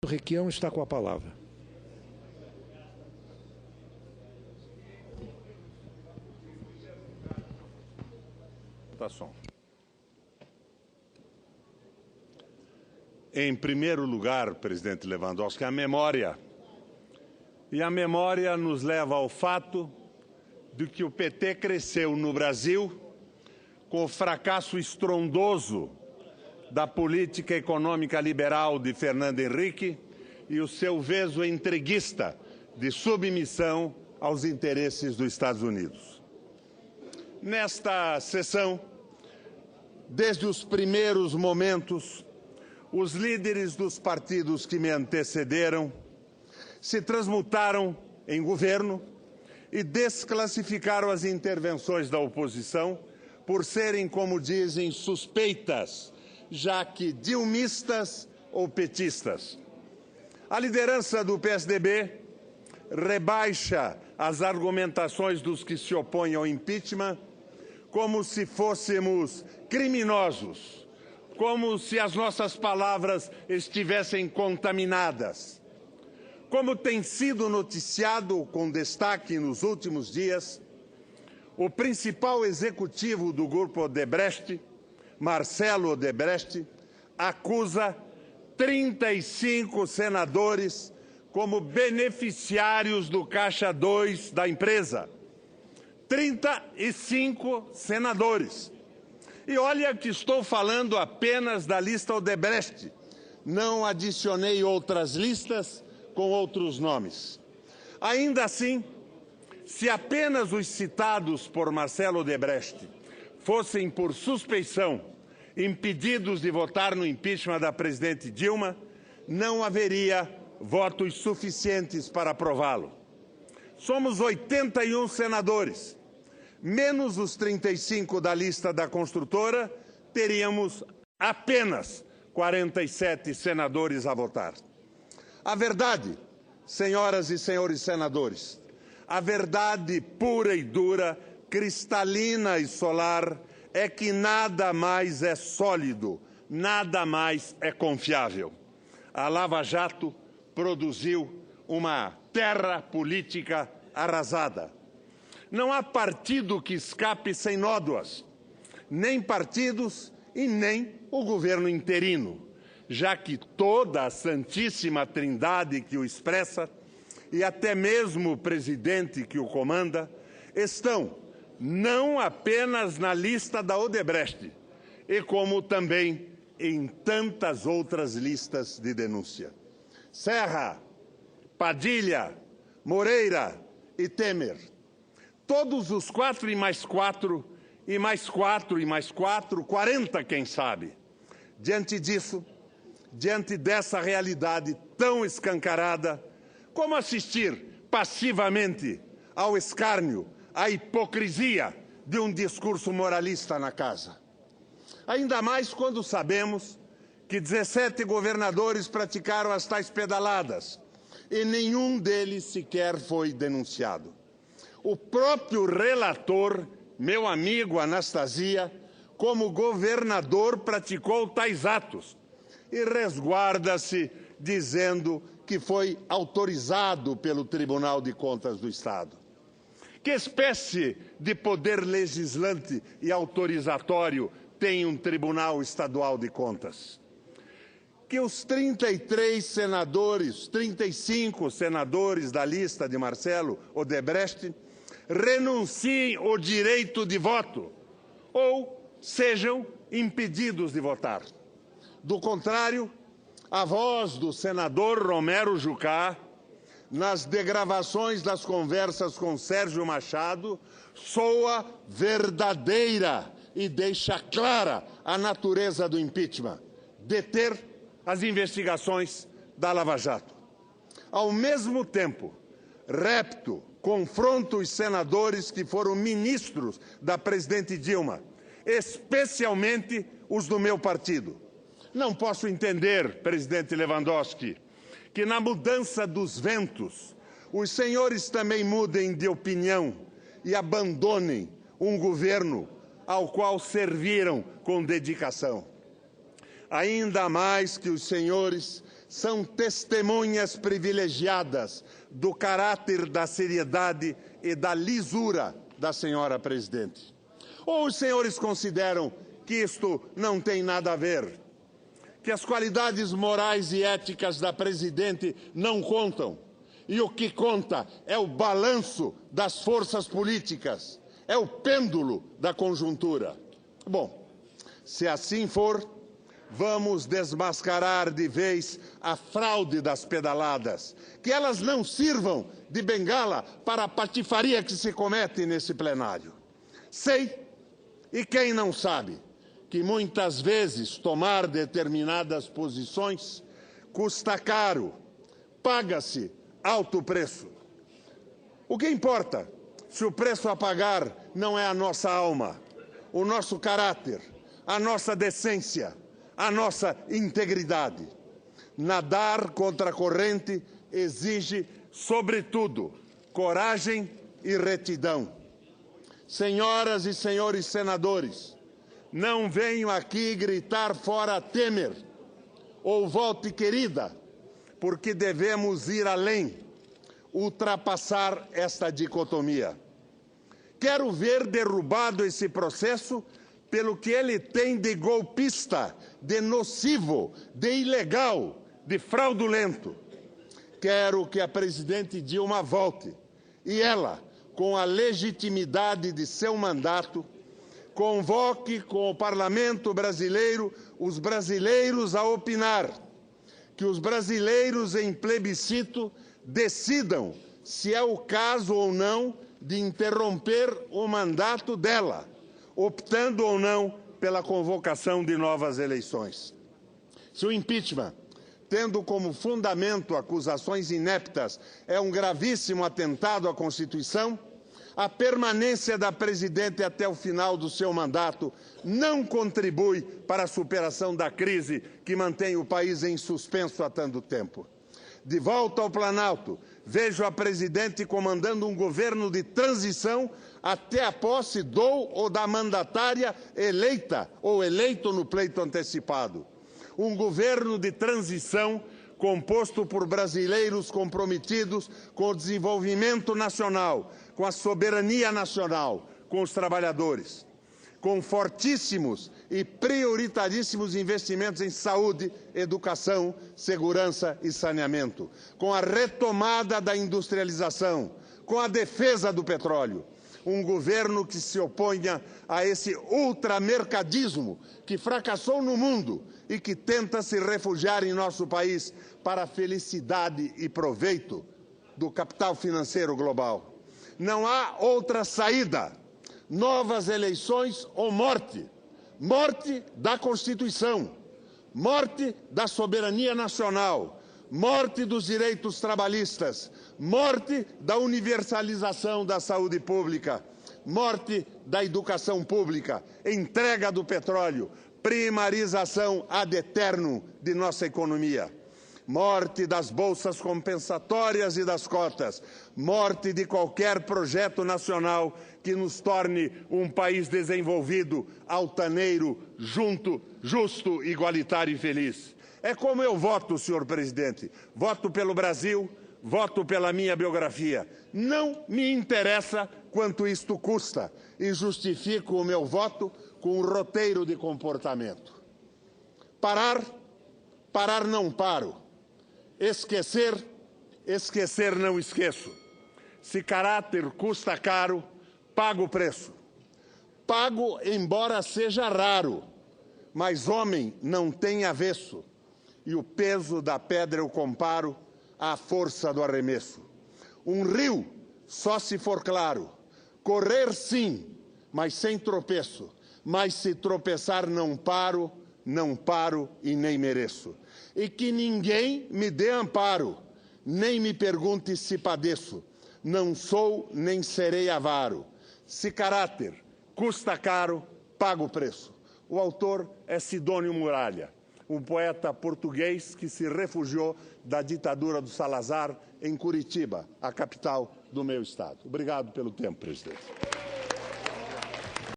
Requião está com a palavra. Em primeiro lugar, presidente Lewandowski, a memória. E a memória nos leva ao fato de que o PT cresceu no Brasil com o fracasso estrondoso da política econômica liberal de Fernando Henrique e o seu veso entreguista de submissão aos interesses dos Estados Unidos. Nesta sessão, desde os primeiros momentos, os líderes dos partidos que me antecederam se transmutaram em governo e desclassificaram as intervenções da oposição por serem, como dizem, suspeitas, já que dilmistas ou petistas. A liderança do PSDB rebaixa as argumentações dos que se opõem ao impeachment como se fôssemos criminosos, como se as nossas palavras estivessem contaminadas. Como tem sido noticiado com destaque nos últimos dias, o principal executivo do grupo Odebrecht, Marcelo Odebrecht, acusa 35 senadores como beneficiários do Caixa 2 da empresa. 35 senadores. E olha que estou falando apenas da lista Odebrecht. Não adicionei outras listas com outros nomes. Ainda assim, se apenas os citados por Marcelo Odebrecht fossem por suspeição impedidos de votar no impeachment da presidente Dilma, não haveria votos suficientes para aprová-lo. Somos 81 senadores, menos os 35 da lista da construtora, teríamos apenas 47 senadores a votar. A verdade, senhoras e senhores senadores, a verdade pura e dura, cristalina e solar, é que nada mais é sólido, nada mais é confiável. A Lava Jato produziu uma terra política arrasada. Não há partido que escape sem nódoas, nem partidos e nem o governo interino, já que toda a Santíssima Trindade que o expressa e até mesmo o presidente que o comanda estão não apenas na lista da Odebrecht, e como também em tantas outras listas de denúncia. Serra, Padilha, Moreira e Temer. Todos os 4 e mais 4, e mais 4 e mais 4, 40, quem sabe. Diante disso, diante dessa realidade tão escancarada, como assistir passivamente ao escárnio, à hipocrisia de um discurso moralista na casa? Ainda mais quando sabemos que 17 governadores praticaram as tais pedaladas e nenhum deles sequer foi denunciado. O próprio relator, meu amigo Anastasia, como governador, praticou tais atos e resguarda-se dizendo que foi autorizado pelo Tribunal de Contas do Estado. Que espécie de poder legislante e autorizatório tem um Tribunal Estadual de Contas? Que os 33 senadores, 35 senadores da lista de Marcelo Odebrecht renunciem ao direito de voto ou sejam impedidos de votar. Do contrário, a voz do senador Romero Jucá, nas degravações das conversas com Sérgio Machado, soa verdadeira e deixa clara a natureza do impeachment: deter as investigações da Lava Jato. Ao mesmo tempo, repto, confronto os senadores que foram ministros da presidente Dilma, especialmente os do meu partido. Não posso entender, presidente Lewandowski, que na mudança dos ventos, os senhores também mudem de opinião e abandonem um governo ao qual serviram com dedicação. Ainda mais que os senhores são testemunhas privilegiadas do caráter, da seriedade e da lisura da senhora presidente. Ou os senhores consideram que isto não tem nada a ver? Que as qualidades morais e éticas da presidente não contam? E o que conta é o balanço das forças políticas, é o pêndulo da conjuntura. Bom, se assim for, vamos desmascarar de vez a fraude das pedaladas, que elas não sirvam de bengala para a patifaria que se comete nesse plenário. Sei, e quem não sabe, que muitas vezes tomar determinadas posições custa caro, paga-se alto preço. O que importa se o preço a pagar não é a nossa alma, o nosso caráter, a nossa decência, a nossa integridade? Nadar contra a corrente exige, sobretudo, coragem e retidão. Senhoras e senhores senadores, não venho aqui gritar fora Temer ou volte querida, porque devemos ir além, ultrapassar esta dicotomia. Quero ver derrubado esse processo pelo que ele tem de golpista, de nocivo, de ilegal, de fraudulento. Quero que a presidente Dilma volte e ela, com a legitimidade de seu mandato, convoque com o Parlamento brasileiro os brasileiros a opinar, que os brasileiros em plebiscito decidam se é o caso ou não de interromper o mandato dela, optando ou não pela convocação de novas eleições. Se o impeachment, tendo como fundamento acusações ineptas, é um gravíssimo atentado à Constituição, a permanência da presidente até o final do seu mandato não contribui para a superação da crise que mantém o país em suspenso há tanto tempo. De volta ao Planalto, vejo a presidente comandando um governo de transição até a posse do ou da mandatária eleita ou eleito no pleito antecipado. Um governo de transição composto por brasileiros comprometidos com o desenvolvimento nacional, com a soberania nacional, com os trabalhadores, com fortíssimos e prioritaríssimos investimentos em saúde, educação, segurança e saneamento, com a retomada da industrialização, com a defesa do petróleo. Um governo que se oponha a esse ultramercadismo que fracassou no mundo e que tenta se refugiar em nosso país para a felicidade e proveito do capital financeiro global. Não há outra saída. Novas eleições ou morte. Morte da Constituição. Morte da soberania nacional. Morte dos direitos trabalhistas. Morte da universalização da saúde pública. Morte da educação pública. Entrega do petróleo. Primarização ad eternum de nossa economia. Morte das bolsas compensatórias e das cotas. Morte de qualquer projeto nacional que nos torne um país desenvolvido, altaneiro, justo, igualitário e feliz. É como eu voto, senhor presidente. Voto pelo Brasil, voto pela minha biografia. Não me interessa quanto isto custa e justifico o meu voto com um roteiro de comportamento. Parar não paro. Esquecer não esqueço. Se caráter custa caro, pago o preço. Pago, embora seja raro, mas homem não tem avesso. E o peso da pedra eu comparo à força do arremesso. Um rio, só se for claro. Correr sim, mas sem tropeço. Mas se tropeçar não paro e nem mereço. E que ninguém me dê amparo, nem me pergunte se padeço. Não sou nem serei avaro. Se caráter custa caro, pago o preço. O autor é Sidônio Muralha, um poeta português que se refugiou da ditadura do Salazar em Curitiba, a capital do meu estado. Obrigado pelo tempo, presidente.